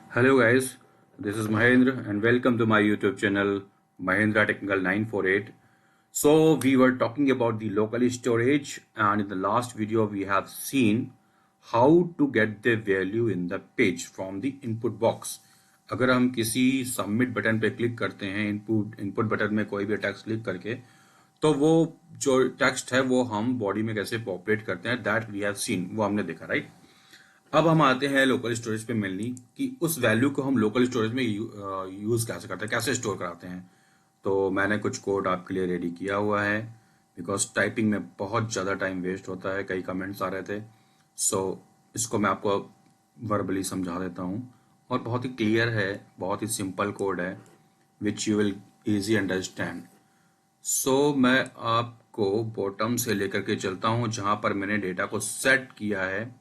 Hello guys, this is Mahendra and welcome to my YouTube channel Mahendra Technical 948. So we were talking about the local storage and in the last video we have seen how to get the value in the page from the input box. अगर हम किसी submit button पे click करते हैं input button में कोई भी text click करके तो वो जो टेक्स्ट है वो हम बॉडी में कैसे पॉपुलेट करते हैं दैट वी हैव सीन वो हमने देखा राइट। अब हम आते हैं लोकल स्टोरेज पे मेनली कि उस वैल्यू को हम लोकल स्टोरेज में यूज कैसे करते हैं, कैसे स्टोर कराते हैं। तो मैंने कुछ कोड आपके लिए रेडी किया हुआ है बिकॉज टाइपिंग में बहुत ज़्यादा टाइम वेस्ट होता है, कई कमेंट्स आ रहे थे। सो इसको मैं आपको वर्बली समझा देता हूँ और बहुत ही क्लियर है, बहुत ही सिंपल कोड है which you will easy understand. So मैं आपको बॉटम से लेकर के चलता हूँ जहाँ पर मैंने डेटा को सेट किया है,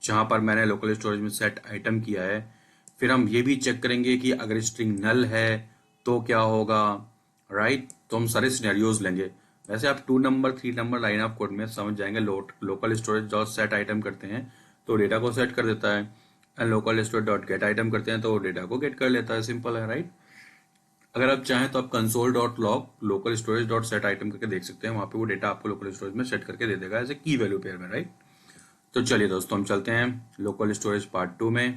जहाँ पर मैंने लोकल स्टोरेज में सेट आइटम किया है। फिर हम ये भी चेक करेंगे कि अगर स्ट्रिंग नल है तो क्या होगा, राइट। तो हम सारे सिनेरियोज लेंगे। वैसे आप 2 number 3 number line of code में समझ जाएंगे। Local storage dot set item करते हैं तो डेटा को सेट कर देता है and local storage dot get item करते हैं तो डेटा को गेट कर लेता है। सिंपल है राइट। अगर आप चाहें तो आप console dot log local storage dot set item करके देख सकते हैं, वहां पे वो डेटा आपको लोकल स्टोरेज में सेट करके दे देगा एज ए की वैल्यू पेयर में राइट। तो चलिए दोस्तों हम चलते हैं लोकल स्टोरेज पार्ट 2 में।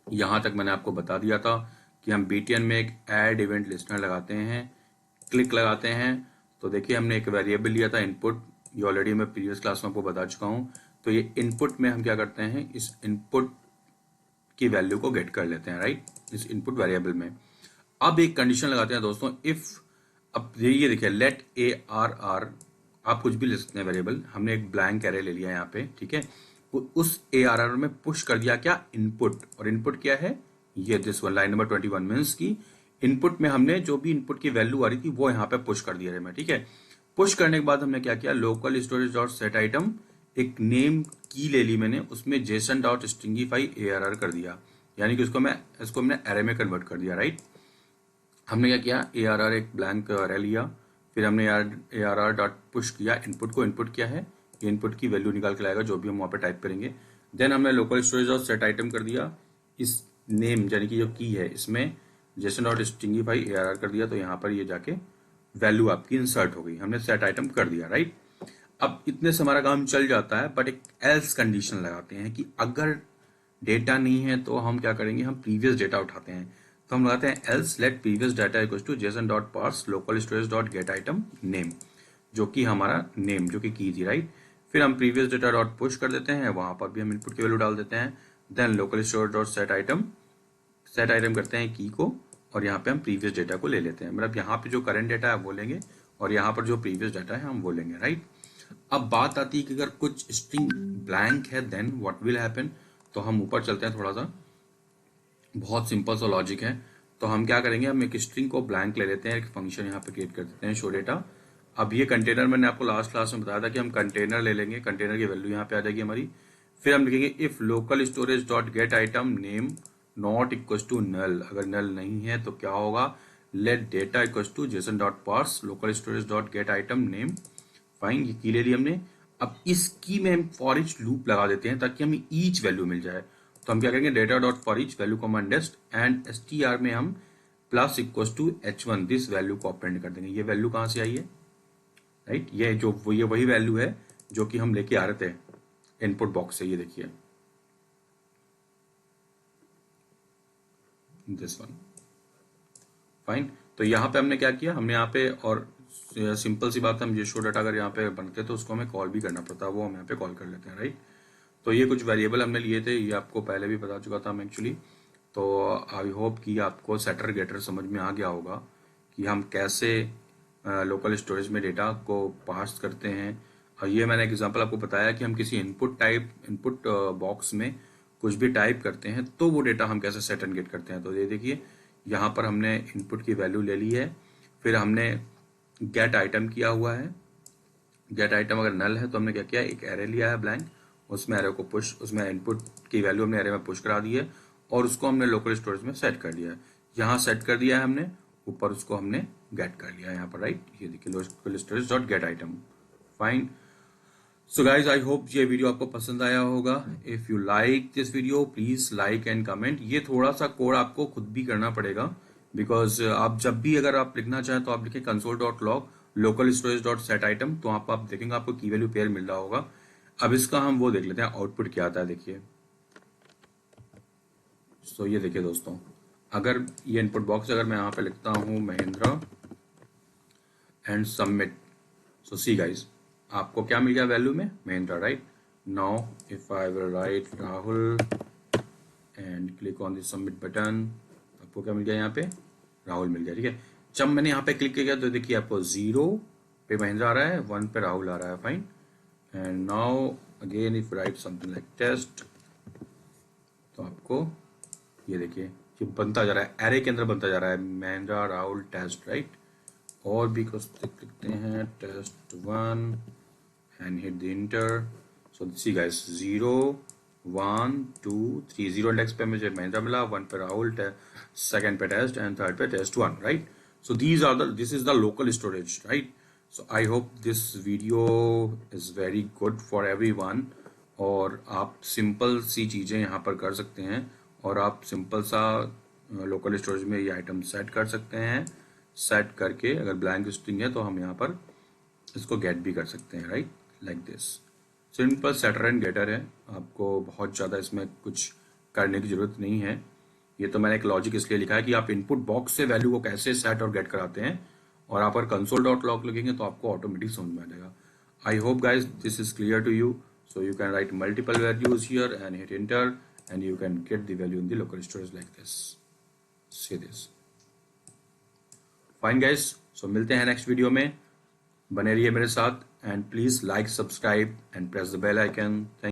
यहाँ तक मैंने आपको बता दिया था कि हम BTN में एक ऐड इवेंट लिस्टनर लगाते हैं, क्लिक लगाते हैं। तो देखिए हमने एक वेरिएबल लिया था इनपुट, ये ऑलरेडी मैं प्रीवियस क्लास में आपको बता चुका हूँ। तो ये इनपुट में हम क्या करते हैं, इस इनपुट की वैल्यू को गेट कर लेते हैं राइट, इस इनपुट वेरिएबल में। अब एक कंडीशन लगाते हैं दोस्तों, इफ, अब ये देखिए लेट ARR, आप कुछ भी ले सकते हैं वेरिएबल। हमने एक ब्लैंक एरे ले लिया यहाँ पे, ठीक है। उस ARR में पुश कर दिया क्या, इनपुट। और इनपुट क्या है, ये this one line number 21 means की इनपुट में हमने जो भी इनपुट की वैल्यू आ रही थी वो यहाँ पे पुश कर दिया मैं, ठीक है। पुश करने के बाद हमने क्या किया, local storage dot set item, एक नेम की ले ली मैंने, उसमें जेसन डॉट स्ट्रिंगीफाई ARR कर दिया, यानी कि इसको मैंने एरे में कन्वर्ट कर दिया राइट। हमने क्या किया, ARR एक ब्लैंक एरे लिया, फिर हमने ARR डॉट पुश किया इनपुट को। इनपुट क्या है, ये इनपुट की वैल्यू निकाल के लाएगा जो भी हम वहाँ पे टाइप करेंगे। देन हमने लोकल स्टोरेज और सेट आइटम कर दिया, इस नेम यानी कि जो की है इसमें जेसन डॉट स्ट्रिंगीफाई ARR कर दिया, तो यहाँ पर ये जाके वैल्यू आपकी इंसर्ट हो गई। हमने सेट आइटम कर दिया राइट। अब इतने से हमारा काम चल जाता है, बट एक एल्स कंडीशन लगाते हैं कि अगर डेटा नहीं है तो हम क्या करेंगे, हम प्रीवियस डेटा उठाते हैं। तो हम लगाते हैं else let previous data equal to JSON dot parse local storage dot get item name, जो कि हमारा नेम जो कि की थी राइट। फिर हम प्रीवियस डेटा डॉट पुश कर देते हैं, वहां पर भी हम इनपुट की वैल्यू डाल देते हैं। Then local storage dot set item करते हैं की को, और यहाँ पे हम प्रीवियस डेटा को ले लेते हैं। मतलब यहाँ पे जो करंट डेटा है वो लेंगे और यहाँ पर जो प्रीवियस डाटा है हम वो लेंगे राइट। अब बात आती है कि अगर कुछ स्ट्रिंग ब्लैंक है देन व्हाट विल हैपन। तो हम ऊपर चलते हैं थोड़ा सा, बहुत सिंपल सा लॉजिक है। तो हम क्या करेंगे, हम एक स्ट्रिंग को ब्लैंक ले लेते हैं, एक फंक्शन यहाँ पे क्रिएट कर देते हैं शो डेटा। अब ये कंटेनर मैंने आपको लास्ट क्लास में बताया था कि हम कंटेनर ले लेंगे, कंटेनर की वैल्यू यहाँ पे आ जाएगी हमारी। फिर हम लिखेंगे if local storage dot get item name not equal to null, अगर नल नहीं है तो क्या होगा, let data equal to JSON dot parse local storage dot get item name. Fine, ये की ले ली हमने। अब इस की में हम फॉर ईच लूप लगा देते हैं ताकि हमें ईच वैल्यू मिल जाए। तो हम क्या करेंगे, data dot for each value command and str में हम plus equal to h1 this value को अपेंड कर देंगे। ये वैल्यू कहाँ से आई है राइट, ये वही वैल्यू है जो कि हम लेके आ रहे थे इनपुट बॉक्स से। ये देखिए दिस वन, फाइन। तो यहाँ पे हमने क्या किया, हमने यहाँ पे, और सिंपल सी बात है, हम ये शो डाटा अगर यहाँ पे बनते तो उसको हमें कॉल भी करना पड़ता है, वो हम यहाँ पे कॉल कर लेते हैं राइट। तो ये कुछ वेरिएबल हमने लिए थे, ये आपको पहले भी बता चुका था मैं एक्चुअली। तो आई होप कि आपको सेटर गेटर समझ में आ गया होगा कि हम कैसे लोकल स्टोरेज में डेटा को पास करते हैं। और ये मैंने एग्जांपल आपको बताया कि हम किसी इनपुट बॉक्स में कुछ भी टाइप करते हैं तो वो डेटा हम कैसे सेट एंड गेट करते हैं। तो ये देखिए यहाँ पर हमने इनपुट की वैल्यू ले ली है, फिर हमने गेट आइटम किया हुआ है। गेट आइटम अगर नल है तो हमने क्या किया, एक एरे लिया है ब्लैंक, उसमें एरे को पुश, उसमें इनपुट की वैल्यू हमने एरे में पुश करा दी है और उसको हमने लोकल स्टोरेज में सेट कर दिया है। यहाँ सेट कर दिया है हमने, ऊपर उसको हमने गेट कर लिया है यहाँ पर राइट। ये देखिए local storage dot get item, fine. So guys I hope ये वीडियो आपको पसंद आया होगा. If you like this video please like and comment. ये थोड़ा सा कोड आपको खुद भी करना पड़ेगा बिकॉज आप जब भी अगर आप लिखना चाहें तो आप लिखें console.log local storage dot set item, तो आप देखेंगे आपको की वैल्यू पेयर मिल रहा होगा. अब इसका हम वो देख लेते हैं आउटपुट क्या आता है. देखिए सो ये देखिए दोस्तों, अगर ये इनपुट बॉक्स अगर मैं यहाँ पे लिखता हूँ Mahindra and submit, so see guys आपको क्या मिल गया वैल्यू में Mahindra, right. Now if I will write Rahul and click on the submit button, आपको क्या मिल गया यहाँ पे राहुल मिल गया. ठीक है, जब मैंने यहाँ पे क्लिक किया तो देखिए आपको 0 पे महिंद्रा आ रहा है, 1 पे राहुल आ रहा है. Fine. And now again if write something like test, तो आपको ये देखिए ये बनता जा रहा है, एरे के अंदर बनता जा रहा है महिंद्रा राहुल टेस्ट, राइट. और भी कुछ लिखते हैं test 1 and hit the enter. So see guys 0 1 2 3 0 index पे मुझे महिंद्रा मिला, 1 पे राहुल, सेकंड पे टेस्ट एंड थर्ड पे test 1, right. So this is the local storage, right. So I hope this video is very good for everyone. और आप simple सी चीज़ें यहाँ पर कर सकते हैं और आप सिंपल सा लोकल स्टोरेज में ये आइटम सेट कर सकते हैं. सेट करके अगर ब्लैंक स्ट्रिंग है तो हम यहाँ पर इसको गेट भी कर सकते हैं, right, like this. Simple setter and getter है, आपको बहुत ज़्यादा इसमें कुछ करने की ज़रूरत नहीं है. ये तो मैंने एक लॉजिक इसलिए लिखा है कि आप इनपुट बॉक्स से वैल्यू को कैसे सेट और गेट कराते हैं, और आप अगर console.log लिखेंगे तो आपको ऑटोमेटिक समझ में आ जाएगा. I hope guys this is clear to you. So you can write multiple values here and hit enter and you can get the value in the local storage like this. See this. Fine guys. So मिलते हैं next video में. बने रहिए मेरे साथ and please like, subscribe and press the bell icon. Thank